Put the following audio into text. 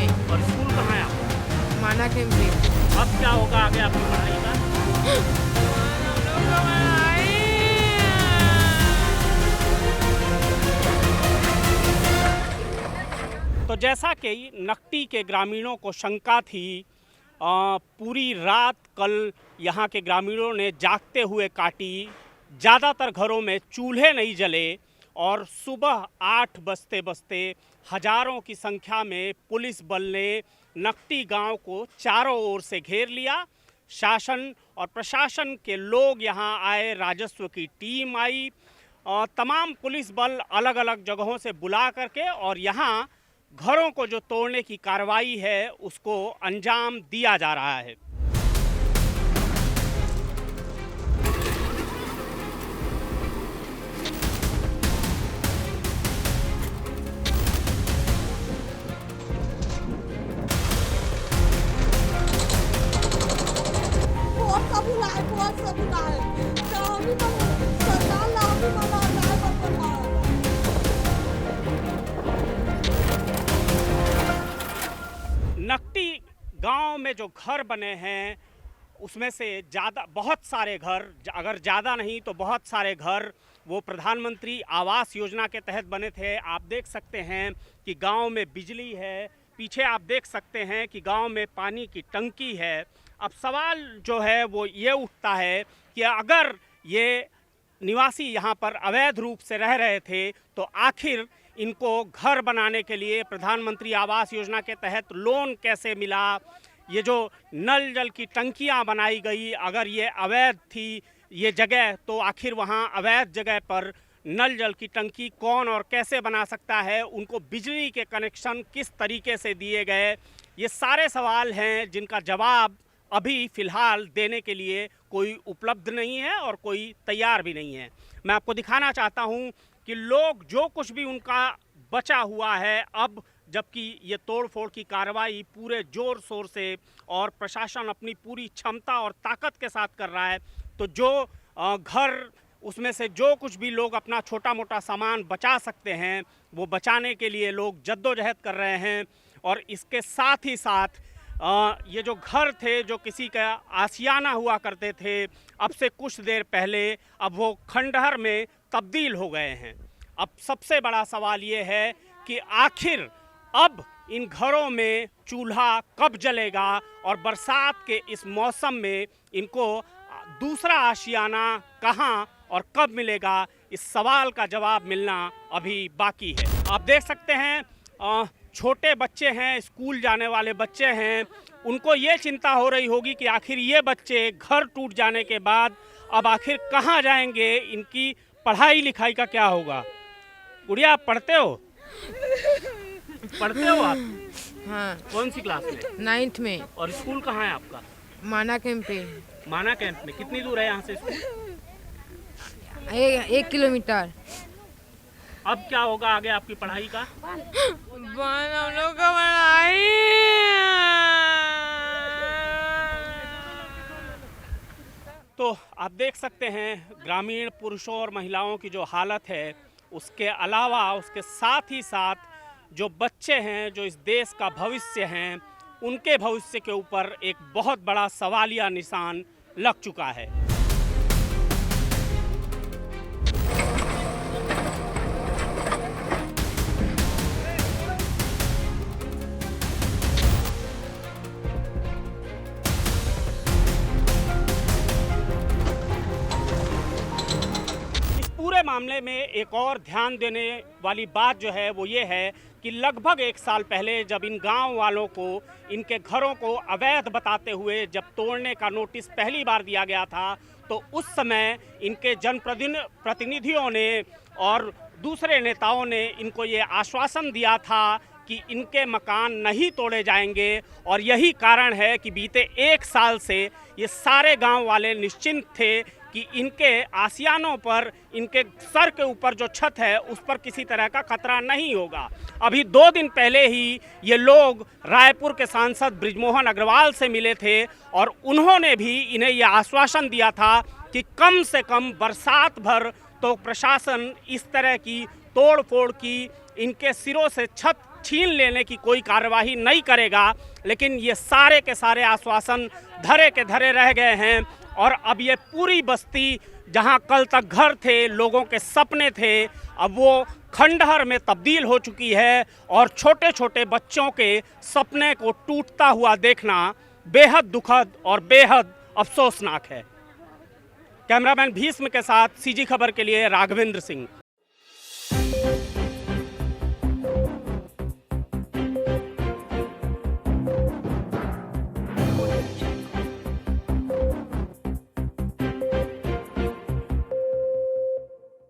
में। और स्कूल कहाँ है आपका? माना कैंप में। अब क्या होगा आगे आपकी पढ़ाई का? तो जैसा कि नकटी के ग्रामीणों को शंका थी, पूरी रात कल यहाँ के ग्रामीणों ने जागते हुए काटी। ज़्यादातर घरों में चूल्हे नहीं जले और सुबह 8 बजते बजते हजारों की संख्या में पुलिस बल ने नकटी गांव को चारों ओर से घेर लिया। शासन और प्रशासन के लोग यहाँ आए, राजस्व की टीम आई और तमाम पुलिस बल अलग अलग जगहों से बुला करके और यहाँ घरों को जो तोड़ने की कार्रवाई है उसको अंजाम दिया जा रहा है। नकटी गांव में जो घर बने हैं उसमें से बहुत सारे घर, अगर ज़्यादा नहीं तो बहुत सारे घर वो प्रधानमंत्री आवास योजना के तहत बने थे। आप देख सकते हैं कि गांव में बिजली है, पीछे आप देख सकते हैं कि गांव में पानी की टंकी है। अब सवाल जो है वो ये उठता है कि अगर ये निवासी यहाँ पर अवैध रूप से रह रहे थे तो आखिर इनको घर बनाने के लिए प्रधानमंत्री आवास योजना के तहत लोन कैसे मिला? ये जो नल जल की टंकियां बनाई गई, अगर ये अवैध थी ये जगह तो आखिर वहां अवैध जगह पर नल जल की टंकी कौन और कैसे बना सकता है? उनको बिजली के कनेक्शन किस तरीके से दिए गए? ये सारे सवाल हैं जिनका जवाब अभी फ़िलहाल देने के लिए कोई उपलब्ध नहीं है और कोई तैयार भी नहीं है। मैं आपको दिखाना चाहता हूं कि लोग जो कुछ भी उनका बचा हुआ है, अब जबकि ये तोड़फोड़ की कार्रवाई पूरे ज़ोर शोर से और प्रशासन अपनी पूरी क्षमता और ताकत के साथ कर रहा है, तो जो घर उसमें से जो कुछ भी लोग अपना छोटा मोटा सामान बचा सकते हैं वो बचाने के लिए लोग जद्दोजहद कर रहे हैं। और इसके साथ ही साथ ये जो घर थे जो किसी का आशियाना हुआ करते थे, अब से कुछ देर पहले अब वो खंडहर में तब्दील हो गए हैं। अब सबसे बड़ा सवाल ये है कि आखिर अब इन घरों में चूल्हा कब जलेगा और बरसात के इस मौसम में इनको दूसरा आशियाना कहाँ और कब मिलेगा? इस सवाल का जवाब मिलना अभी बाकी है। आप देख सकते हैं छोटे बच्चे हैं, स्कूल जाने वाले बच्चे हैं, उनको ये चिंता हो रही होगी कि आखिर ये बच्चे घर टूट जाने के बाद अब आखिर कहाँ जाएंगे, इनकी पढ़ाई लिखाई का क्या होगा? गुड़िया आप पढ़ते हो? पढ़ते हो आप? हाँ। कौन सी क्लास में? 9th में। और स्कूल कहाँ है आपका? माना कैंप पे। माना कैंप में। कितनी दूर है यहाँ से स्कूल? 1 किलोमीटर। अब क्या होगा आगे आपकी पढ़ाई का? हम लोग का पढ़ाई तो आप देख सकते हैं ग्रामीण पुरुषों और महिलाओं की जो हालत है, उसके अलावा उसके साथ ही साथ जो बच्चे हैं जो इस देश का भविष्य हैं, उनके भविष्य के ऊपर एक बहुत बड़ा सवालिया निशान लग चुका है। मामले में एक और ध्यान देने वाली बात जो है वो ये है कि लगभग 1 साल पहले जब इन गांव वालों को इनके घरों को अवैध बताते हुए जब तोड़ने का नोटिस पहली बार दिया गया था, तो उस समय इनके जनप्रतिनिधियों ने और दूसरे नेताओं ने इनको ये आश्वासन दिया था कि इनके मकान नहीं तोड़े जाएंगे। और यही कारण है कि बीते 1 साल से ये सारे गांव वाले निश्चिंत थे कि इनके आशियानों पर, इनके सर के ऊपर जो छत है उस पर किसी तरह का खतरा नहीं होगा। अभी 2 दिन पहले ही ये लोग रायपुर के सांसद बृजमोहन अग्रवाल से मिले थे और उन्होंने भी इन्हें यह आश्वासन दिया था कि कम से कम बरसात भर तो प्रशासन इस तरह की तोड़ फोड़ की, इनके सिरों से छत छीन लेने की कोई कार्यवाही नहीं करेगा, लेकिन ये सारे के सारे आश्वासन धरे के धरे रह गए हैं। और अब ये पूरी बस्ती जहां कल तक घर थे, लोगों के सपने थे, अब वो खंडहर में तब्दील हो चुकी है। और छोटे छोटे बच्चों के सपने को टूटता हुआ देखना बेहद दुखद और बेहद अफसोसनाक है। कैमरामैन भीष्म के साथ सीजी खबर के लिए राघवेंद्र सिंह।